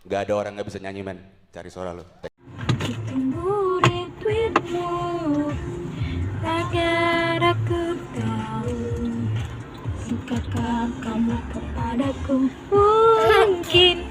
Gak ada orang nggak bisa nyanyi men. Cari suara lo. Ditunggu retweetmu agar aku tahu sukakah kamu kepadaku. Mungkin